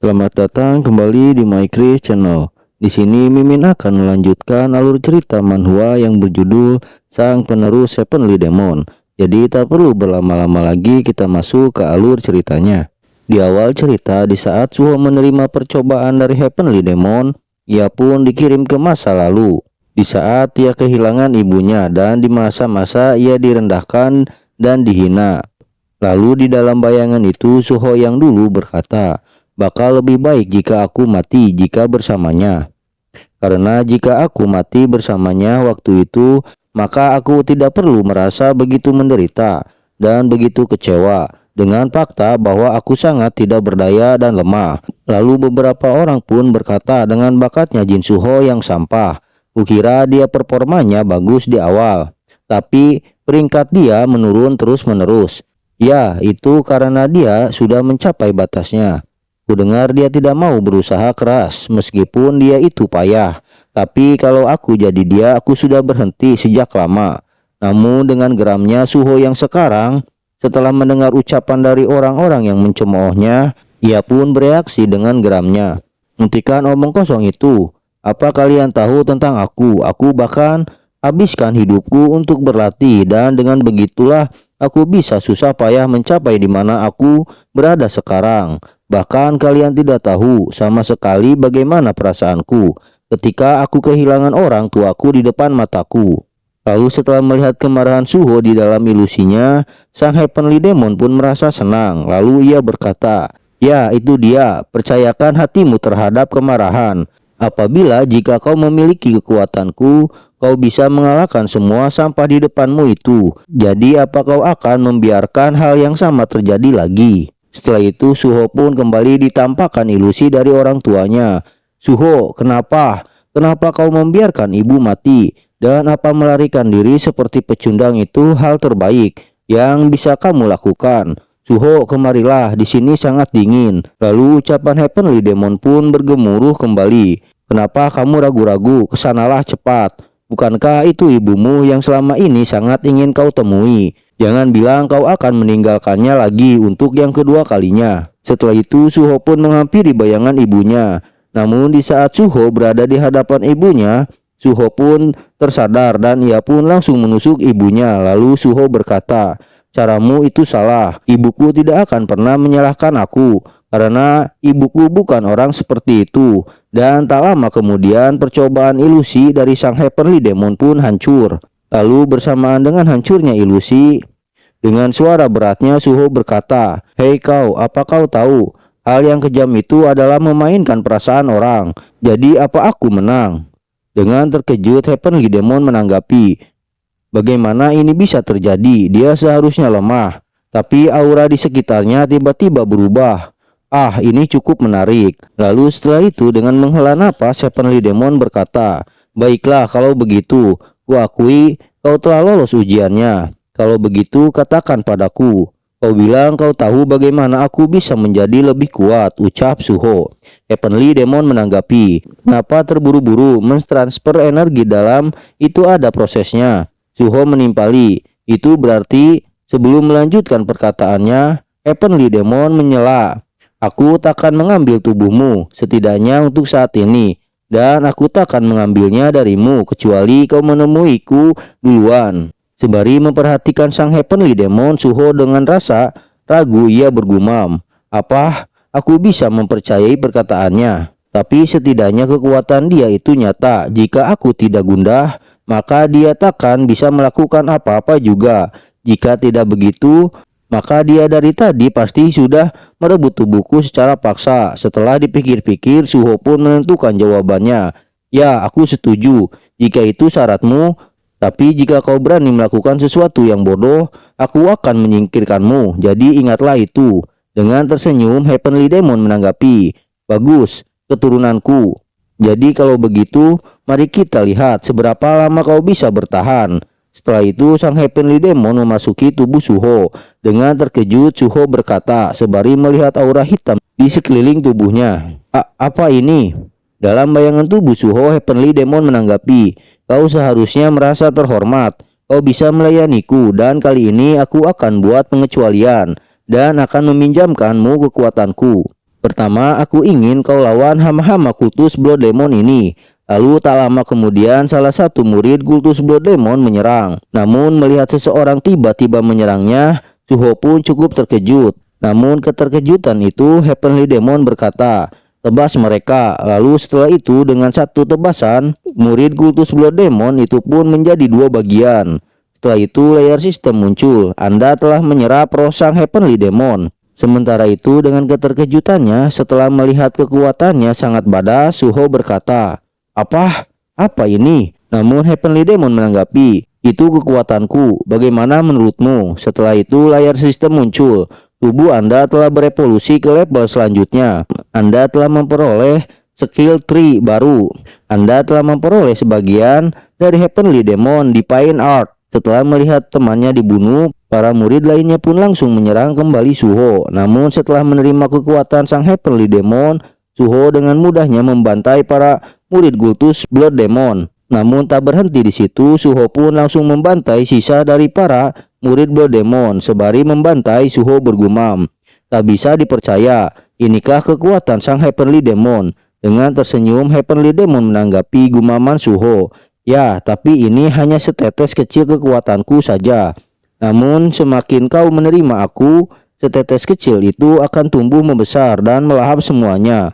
Selamat datang kembali di My Chris Channel. Di sini Mimin akan melanjutkan alur cerita manhwa yang berjudul Sang Penerus Heavenly Demon. Jadi tak perlu berlama-lama lagi, kita masuk ke alur ceritanya. Di awal cerita, di saat Suho menerima percobaan dari Heavenly Demon, ia pun dikirim ke masa lalu. Di saat ia kehilangan ibunya dan di masa-masa ia direndahkan dan dihina. Lalu di dalam bayangan itu Suho yang dulu berkata, "Bakal lebih baik jika aku mati jika bersamanya. Karena jika aku mati bersamanya waktu itu, maka aku tidak perlu merasa begitu menderita dan begitu kecewa dengan fakta bahwa aku sangat tidak berdaya dan lemah." Lalu beberapa orang pun berkata dengan bakatnya Jin Suho yang sampah. Kukira dia performanya bagus di awal, tapi peringkat dia menurun terus-menerus. Ya, itu karena dia sudah mencapai batasnya. Kudengar dia tidak mau berusaha keras meskipun dia itu payah. Tapi kalau aku jadi dia, aku sudah berhenti sejak lama. Namun dengan geramnya Suho yang sekarang, setelah mendengar ucapan dari orang-orang yang mencemoohnya, ia pun bereaksi dengan geramnya. "Hentikan omong kosong itu. Apa kalian tahu tentang aku? Aku bahkan habiskan hidupku untuk berlatih dan dengan begitulah aku bisa susah payah mencapai di mana aku berada sekarang. Bahkan kalian tidak tahu sama sekali bagaimana perasaanku ketika aku kehilangan orang tuaku di depan mataku." Lalu setelah melihat kemarahan Suho di dalam ilusinya, sang Heavenly Demon pun merasa senang. Lalu ia berkata, "Ya, itu dia. Percayakan hatimu terhadap kemarahan. Apabila jika kau memiliki kekuatanku, kau bisa mengalahkan semua sampah di depanmu itu. Jadi apa kau akan membiarkan hal yang sama terjadi lagi?" Setelah itu Suho pun kembali ditampakkan ilusi dari orang tuanya. "Suho, kenapa? Kenapa kau membiarkan ibu mati? Dan apa melarikan diri seperti pecundang itu hal terbaik yang bisa kamu lakukan? Suho, kemarilah, di sini sangat dingin." Lalu ucapan Heavenly Demon pun bergemuruh kembali. "Kenapa kamu ragu-ragu? Kesanalah cepat. Bukankah itu ibumu yang selama ini sangat ingin kau temui? Jangan bilang kau akan meninggalkannya lagi untuk yang kedua kalinya." Setelah itu Suho pun menghampiri bayangan ibunya. Namun di saat Suho berada di hadapan ibunya, Suho pun tersadar dan ia pun langsung menusuk ibunya. Lalu Suho berkata, "Caramu itu salah. Ibuku tidak akan pernah menyalahkan aku, karena ibuku bukan orang seperti itu." Dan tak lama kemudian percobaan ilusi dari sang Heavenly Demon pun hancur. Lalu bersamaan dengan hancurnya ilusi, dengan suara beratnya Suho berkata, "Hei kau, apa kau tahu? Hal yang kejam itu adalah memainkan perasaan orang. Jadi apa aku menang?" Dengan terkejut Heavenly Demon menanggapi, "Bagaimana ini bisa terjadi? Dia seharusnya lemah, tapi aura di sekitarnya tiba-tiba berubah. Ah, ini cukup menarik." Lalu setelah itu dengan menghela napas Heavenly Demon berkata, "Baiklah kalau begitu, kuakui kau telah lolos ujiannya. Kalau begitu katakan padaku, kau bilang kau tahu bagaimana aku bisa menjadi lebih kuat," ucap Suho. Heavenly Demon menanggapi, "Kenapa terburu-buru mentransfer energi dalam? Itu ada prosesnya." Suho menimpali, "Itu berarti..." Sebelum melanjutkan perkataannya, Heavenly Demon menyela, "Aku takkan mengambil tubuhmu, setidaknya untuk saat ini. Dan aku takkan mengambilnya darimu kecuali kau menemuiku duluan." Sembari memperhatikan sang Heavenly Demon, Suho dengan rasa ragu ia bergumam, "Apa aku bisa mempercayai perkataannya? Tapi setidaknya kekuatan dia itu nyata. Jika aku tidak gundah, maka dia takkan bisa melakukan apa-apa juga. Jika tidak begitu, maka dia dari tadi pasti sudah merebut tubuhku secara paksa." Setelah dipikir-pikir, Suho pun menentukan jawabannya, "Ya, aku setuju jika itu syaratmu. Tapi jika kau berani melakukan sesuatu yang bodoh, aku akan menyingkirkanmu. Jadi ingatlah itu." Dengan tersenyum Heavenly Demon menanggapi, "Bagus, keturunanku. Jadi kalau begitu, mari kita lihat seberapa lama kau bisa bertahan." Setelah itu sang Heavenly Demon memasuki tubuh Suho. Dengan terkejut Suho berkata sembari melihat aura hitam di sekeliling tubuhnya, Apa ini?" Dalam bayangan tubuh Suho, Heavenly Demon menanggapi, "Kau seharusnya merasa terhormat. Kau bisa melayaniku dan kali ini aku akan buat pengecualian dan akan meminjamkanmu kekuatanku." Pertama, aku ingin kau lawan hama-hama kultus Blood Demon ini. Lalu tak lama kemudian salah satu murid kultus Blood Demon menyerang. Namun melihat seseorang tiba-tiba menyerangnya, Suho pun cukup terkejut. Namun keterkejutan itu Heavenly Demon berkata, "Tebas mereka." Lalu setelah itu dengan satu tebasan, murid kultus Blood Demon itu pun menjadi dua bagian. Setelah itu layar sistem muncul. Anda telah menyerap roh sang Heavenly Demon. Sementara itu dengan keterkejutannya setelah melihat kekuatannya sangat badas, Suho berkata, Apa ini?" Namun Heavenly Demon menanggapi, "Itu kekuatanku, bagaimana menurutmu?" Setelah itu layar sistem muncul. Tubuh Anda telah berevolusi ke level selanjutnya. Anda telah memperoleh skill tree baru. Anda telah memperoleh sebagian dari Heavenly Demon di Fine Art. Setelah melihat temannya dibunuh, para murid lainnya pun langsung menyerang kembali Suho. Namun setelah menerima kekuatan sang Heavenly Demon, Suho dengan mudahnya membantai para murid kultus Blood Demon. Namun tak berhenti di situ, Suho pun langsung membantai sisa dari para murid Blood Demon. Sembari membantai, Suho bergumam, "Tak bisa dipercaya, inikah kekuatan sang Heavenly Demon?" Dengan tersenyum, Heavenly Demon menanggapi gumaman Suho, "Ya, tapi ini hanya setetes kecil kekuatanku saja. Namun semakin kau menerima aku, setetes kecil itu akan tumbuh membesar dan melahap semuanya."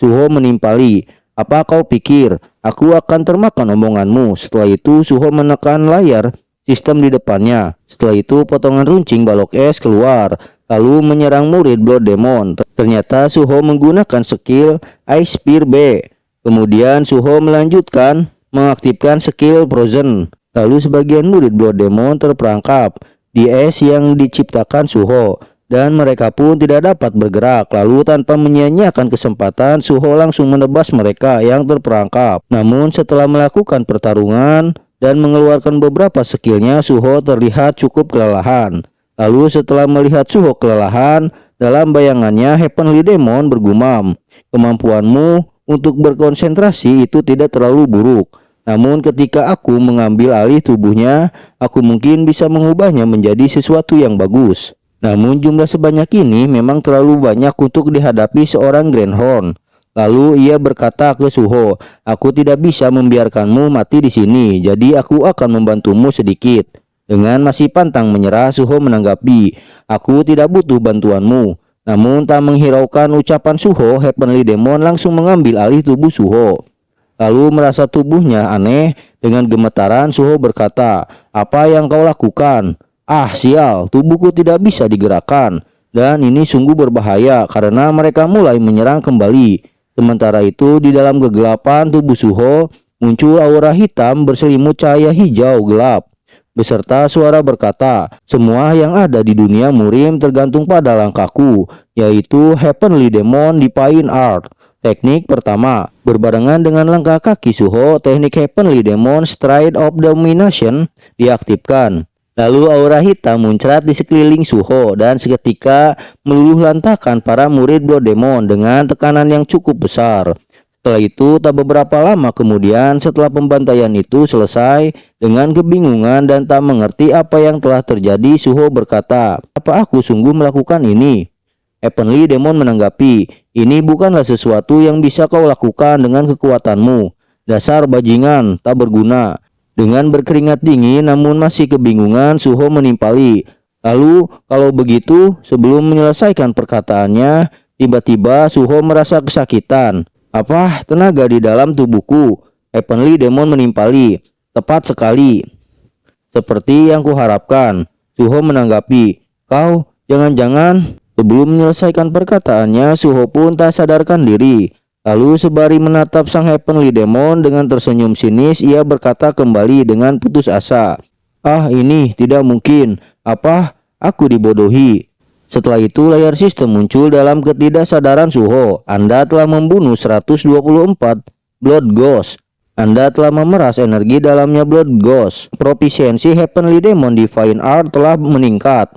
Suho menimpali, "Apa kau pikir aku akan termakan omonganmu?" Setelah itu Suho menekan layar sistem di depannya. Setelah itu potongan runcing balok es keluar, lalu menyerang murid Blood Demon. Ternyata Suho menggunakan skill Ice Spear B. Kemudian Suho melanjutkan mengaktifkan skill Frozen. Lalu sebagian murid Blood Demon terperangkap di es yang diciptakan Suho, dan mereka pun tidak dapat bergerak. Lalu tanpa menyia-nyiakan kesempatan, Suho langsung menebas mereka yang terperangkap. Namun setelah melakukan pertarungan dan mengeluarkan beberapa skillnya, Suho terlihat cukup kelelahan. Lalu setelah melihat Suho kelelahan, dalam bayangannya Heavenly Demon bergumam, "Kemampuanmu untuk berkonsentrasi itu tidak terlalu buruk. Namun ketika aku mengambil alih tubuhnya, aku mungkin bisa mengubahnya menjadi sesuatu yang bagus." Namun jumlah sebanyak ini memang terlalu banyak untuk dihadapi seorang Grandhorn. Lalu ia berkata ke Suho, "Aku tidak bisa membiarkanmu mati di sini, jadi aku akan membantumu sedikit." Dengan masih pantang menyerah, Suho menanggapi, "Aku tidak butuh bantuanmu." Namun tak menghiraukan ucapan Suho, Heavenly Demon langsung mengambil alih tubuh Suho. Lalu merasa tubuhnya aneh, dengan gemetaran Suho berkata, "Apa yang kau lakukan?" "Ah, sial, tubuhku tidak bisa digerakkan. Dan ini sungguh berbahaya karena mereka mulai menyerang kembali." Sementara itu di dalam kegelapan tubuh Suho muncul aura hitam berselimut cahaya hijau gelap, beserta suara berkata, "Semua yang ada di dunia murim tergantung pada langkahku, yaitu Heavenly Demon di Fine Art." Teknik pertama, berbarengan dengan langkah kaki Suho, teknik Heavenly Demon Stride of Domination diaktifkan. Lalu aura hitam muncrat di sekeliling Suho dan seketika meluluh lantakan para murid Blood Demon dengan tekanan yang cukup besar. Setelah itu tak beberapa lama kemudian, setelah pembantaian itu selesai, dengan kebingungan dan tak mengerti apa yang telah terjadi, Suho berkata, "Apa aku sungguh melakukan ini?" Heavenly Demon menanggapi, "Ini bukanlah sesuatu yang bisa kau lakukan dengan kekuatanmu. Dasar bajingan, tak berguna." Dengan berkeringat dingin namun masih kebingungan, Suho menimpali, "Lalu kalau begitu," sebelum menyelesaikan perkataannya, tiba-tiba Suho merasa kesakitan. "Apa tenaga di dalam tubuhku?" Heavenly Demon menimpali, "Tepat sekali. Seperti yang kuharapkan." Suho menanggapi, "Kau jangan-jangan..." Sebelum menyelesaikan perkataannya, Suho pun tak sadarkan diri. Lalu sembari menatap sang Heavenly Demon dengan tersenyum sinis, ia berkata kembali dengan putus asa, "Ah, ini tidak mungkin. Apa aku dibodohi?" Setelah itu layar sistem muncul dalam ketidaksadaran Suho. "Anda telah membunuh 124 Blood Ghost. Anda telah memeras energi dalamnya Blood Ghost. Profisiensi Heavenly Demon di Fine Art telah meningkat."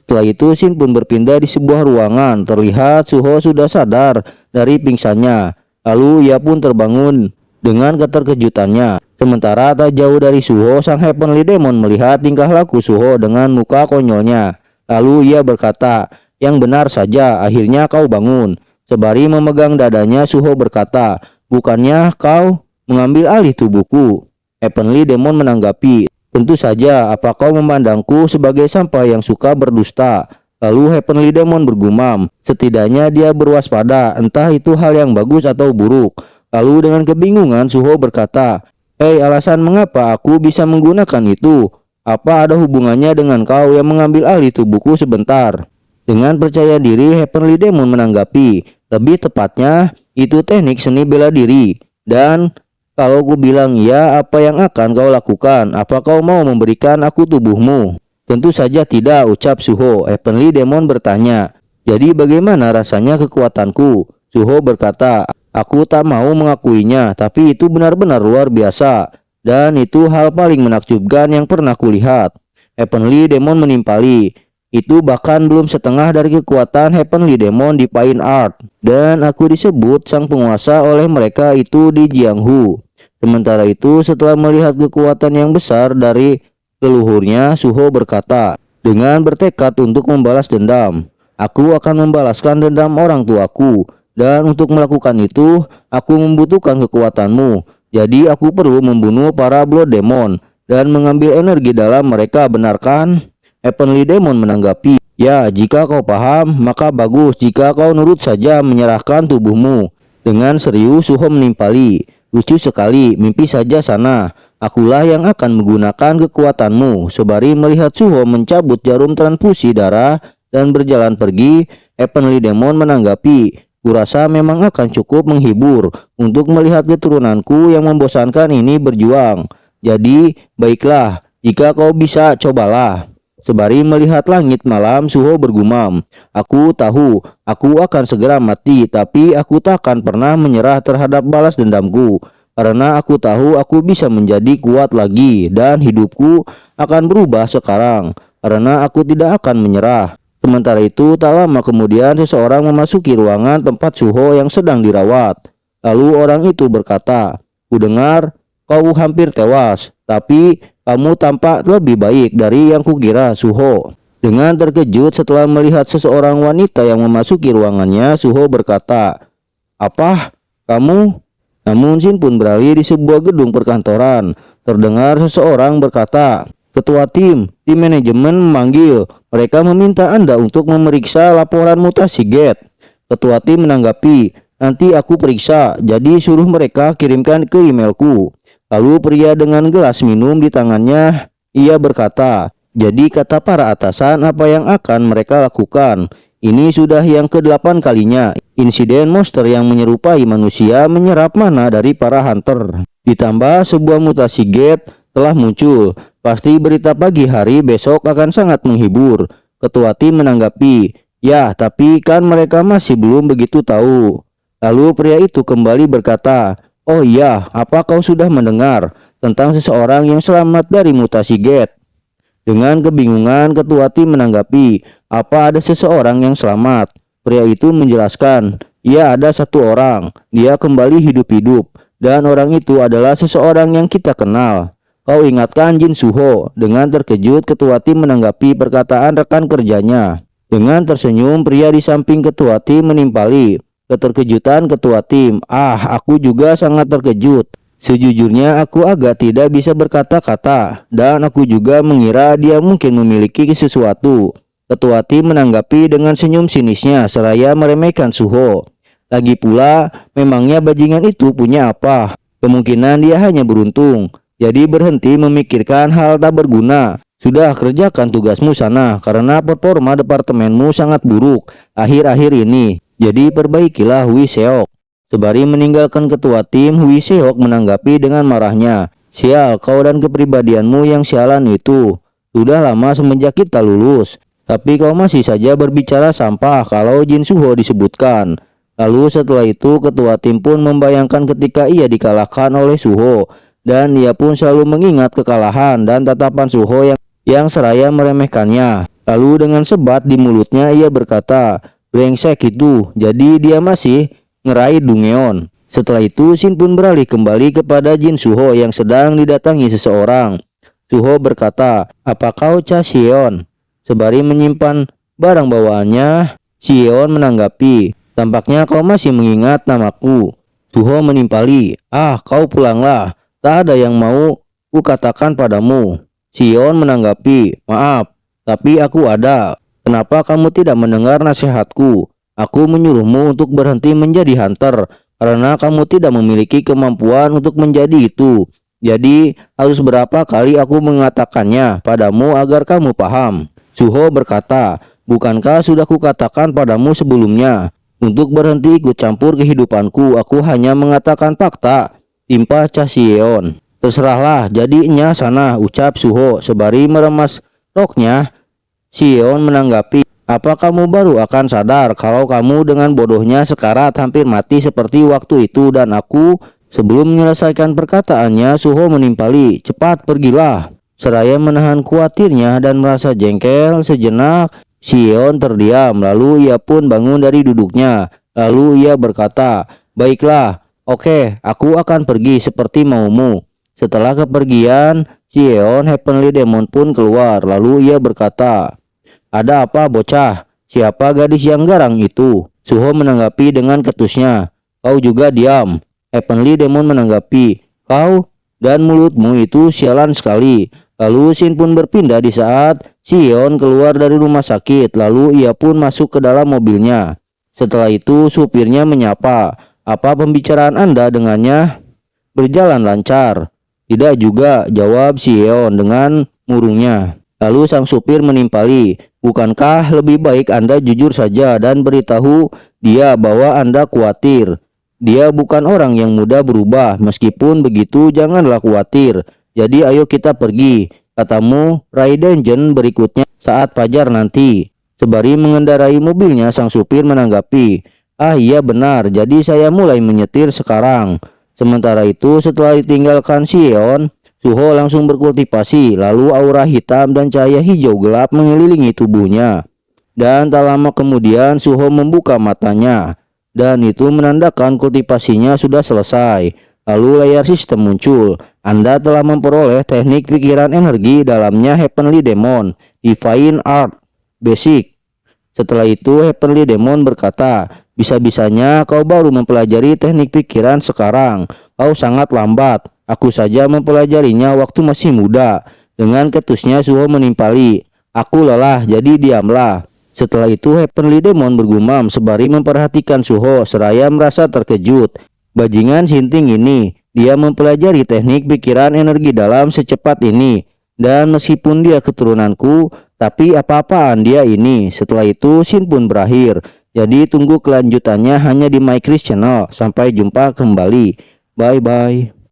Setelah itu Shin pun berpindah di sebuah ruangan. Terlihat Suho sudah sadar dari pingsannya. Lalu ia pun terbangun dengan keterkejutannya. Sementara tak jauh dari Suho, sang Heavenly Demon melihat tingkah laku Suho dengan muka konyolnya. Lalu ia berkata, "Yang benar saja, akhirnya kau bangun." Sembari memegang dadanya, Suho berkata, "Bukannya kau mengambil alih tubuhku?" Heavenly Demon menanggapi, "Tentu saja, apa kau memandangku sebagai sampah yang suka berdusta?" Lalu Heavenly Demon bergumam, "Setidaknya dia berwaspada, entah itu hal yang bagus atau buruk." Lalu dengan kebingungan Suho berkata, "Hei, alasan mengapa aku bisa menggunakan itu? Apa ada hubungannya dengan kau yang mengambil alih tubuhku sebentar?" Dengan percaya diri, Heavenly Demon menanggapi, "Lebih tepatnya, itu teknik seni bela diri. Dan kalau ku bilang ya, apa yang akan kau lakukan? Apa kau mau memberikan aku tubuhmu?" "Tentu saja tidak," ucap Suho. Heavenly Demon bertanya, "Jadi bagaimana rasanya kekuatanku?" Suho berkata, "Aku tak mau mengakuinya, tapi itu benar-benar luar biasa. Dan itu hal paling menakjubkan yang pernah kulihat." Heavenly Demon menimpali, "Itu bahkan belum setengah dari kekuatan Heavenly Demon di Fine Art. Dan aku disebut sang penguasa oleh mereka itu di Jianghu." Sementara itu, setelah melihat kekuatan yang besar dari leluhurnya, Suho berkata, dengan bertekad untuk membalas dendam, "Aku akan membalaskan dendam orang tuaku. Dan untuk melakukan itu, aku membutuhkan kekuatanmu. Jadi aku perlu membunuh para Blood Demon dan mengambil energi dalam mereka, benarkan?" Heavenly Demon menanggapi, "Ya, jika kau paham, maka bagus. Jika kau nurut saja menyerahkan tubuhmu." Dengan serius Suho menimpali, "Lucu sekali, mimpi saja sana. Akulah yang akan menggunakan kekuatanmu." Sembari melihat Suho mencabut jarum transfusi darah dan berjalan pergi, Heavenly Demon menanggapi, "Kurasa memang akan cukup menghibur untuk melihat keturunanku yang membosankan ini berjuang. Jadi, baiklah, jika kau bisa, cobalah." Sembari melihat langit malam, Suho bergumam, "Aku tahu, aku akan segera mati, tapi aku tak akan pernah menyerah terhadap balas dendamku. Karena aku tahu aku bisa menjadi kuat lagi dan hidupku akan berubah sekarang. Karena aku tidak akan menyerah." Sementara itu, tak lama kemudian seseorang memasuki ruangan tempat Suho yang sedang dirawat. Lalu orang itu berkata, "Ku dengar kau hampir tewas, tapi kamu tampak lebih baik dari yang kukira, Suho." Dengan terkejut setelah melihat seseorang wanita yang memasuki ruangannya, Suho berkata, "Apa? Kamu?" Namun Shin pun beralih di sebuah gedung perkantoran. Terdengar seseorang berkata, "Ketua tim manajemen memanggil. Mereka meminta Anda untuk memeriksa laporan mutasi Gate." Ketua tim menanggapi, "Nanti aku periksa, jadi suruh mereka kirimkan ke emailku." Lalu pria dengan gelas minum di tangannya, ia berkata, "Jadi kata para atasan, apa yang akan mereka lakukan? Ini sudah yang ke-8 kalinya insiden monster yang menyerupai manusia menyerap mana dari para hunter. Ditambah sebuah mutasi Gate telah muncul. Pasti berita pagi hari besok akan sangat menghibur." Ketua tim menanggapi, "Ya, tapi kan mereka masih belum begitu tahu." Lalu pria itu kembali berkata, "Oh iya, apa kau sudah mendengar tentang seseorang yang selamat dari mutasi Gate?" Dengan kebingungan, ketua tim menanggapi, "Apa ada seseorang yang selamat?" Pria itu menjelaskan, "Ya, ada satu orang. Dia kembali hidup-hidup. Dan orang itu adalah seseorang yang kita kenal. Kau ingatkan Jin Suho?" Dengan terkejut, ketua tim menanggapi perkataan rekan kerjanya. Dengan tersenyum, pria di samping ketua tim menimpali keterkejutan ketua tim. Aku juga sangat terkejut. Sejujurnya aku agak tidak bisa berkata-kata, dan aku juga mengira dia mungkin memiliki sesuatu." Ketua tim menanggapi dengan senyum sinisnya seraya meremehkan Suho. "Lagi pula, memangnya bajingan itu punya apa? Kemungkinan dia hanya beruntung. Jadi berhenti memikirkan hal tak berguna. Sudah, kerjakan tugasmu sana, karena performa departemenmu sangat buruk akhir-akhir ini. Jadi perbaikilah, Hui Seok." Sembari meninggalkan ketua tim, Hui Seok menanggapi dengan marahnya, "Sial, kau dan kepribadianmu yang sialan itu. Sudah lama semenjak kita lulus, tapi kau masih saja berbicara sampah kalau Jin Suho disebutkan." Lalu setelah itu ketua tim pun membayangkan ketika ia dikalahkan oleh Suho, dan ia pun selalu mengingat kekalahan dan tatapan Suho yang seraya meremehkannya. Lalu dengan sebat di mulutnya ia berkata, "Brengsek itu, jadi dia masih ngeraih Dungeon." Setelah itu Shin pun beralih kembali kepada Jin Suho yang sedang didatangi seseorang. Suho berkata, "Apa kau Cha Xion?" Sembari menyimpan barang bawaannya, Xion menanggapi, Tampaknya kau masih mengingat namaku. Suho menimpali, ah kau pulanglah, tak ada yang mau kukatakan padamu. Sion menanggapi, maaf, tapi aku ada. Kenapa kamu tidak mendengar nasihatku? Aku menyuruhmu untuk berhenti menjadi hunter, karena kamu tidak memiliki kemampuan untuk menjadi itu. Jadi harus berapa kali aku mengatakannya padamu agar kamu paham? Suho berkata, bukankah sudah kukatakan padamu sebelumnya? Untuk berhenti ikut campur kehidupanku, aku hanya mengatakan fakta. Timpah Cha Sion. Terserahlah, jadinya sana, ucap Suho sembari meremas roknya. Sion menanggapi, apa kamu baru akan sadar kalau kamu dengan bodohnya sekarat hampir mati seperti waktu itu dan aku? Sebelum menyelesaikan perkataannya, Suho menimpali, cepat pergilah. Seraya menahan khawatirnya dan merasa jengkel sejenak, Sion terdiam, lalu ia pun bangun dari duduknya. Lalu ia berkata, baiklah, oke, aku akan pergi seperti maumu. Setelah kepergian Sion, Heavenly Demon pun keluar. Lalu ia berkata, ada apa bocah? Siapa gadis yang garang itu? Suho menanggapi dengan ketusnya, kau juga diam. Heavenly Demon menanggapi, kau dan mulutmu itu sialan sekali. Lalu Shin pun berpindah di saat Sion keluar dari rumah sakit. Lalu ia pun masuk ke dalam mobilnya. Setelah itu supirnya menyapa, apa pembicaraan Anda dengannya? Berjalan lancar. Tidak juga, jawab Sion dengan murungnya. Lalu sang supir menimpali, bukankah lebih baik Anda jujur saja dan beritahu dia bahwa Anda khawatir? Dia bukan orang yang mudah berubah. Meskipun begitu, janganlah khawatir. Jadi ayo kita pergi, katamu Raidenjen berikutnya saat fajar nanti. Sembari mengendarai mobilnya, sang supir menanggapi, ah iya benar, jadi saya mulai menyetir sekarang. Sementara itu setelah ditinggalkan Sion, Suho langsung berkultivasi. Lalu aura hitam dan cahaya hijau gelap mengelilingi tubuhnya. Dan tak lama kemudian Suho membuka matanya. Dan itu menandakan kultivasinya sudah selesai. Lalu layar sistem muncul. Anda telah memperoleh teknik pikiran energi dalamnya Heavenly Demon, Divine Art Basic. Setelah itu Heavenly Demon berkata, bisa-bisanya kau baru mempelajari teknik pikiran sekarang. Kau sangat lambat. Aku saja mempelajarinya waktu masih muda. Dengan ketusnya Suho menimpali, aku lelah, jadi diamlah. Setelah itu Heavenly Demon bergumam sembari memperhatikan Suho seraya merasa terkejut. Bajingan sinting ini, dia mempelajari teknik pikiran energi dalam secepat ini. Dan meskipun dia keturunanku, tapi apa-apaan dia ini. Setelah itu scene pun berakhir. Jadi tunggu kelanjutannya hanya di My Chris Channel. Sampai jumpa kembali. Bye bye.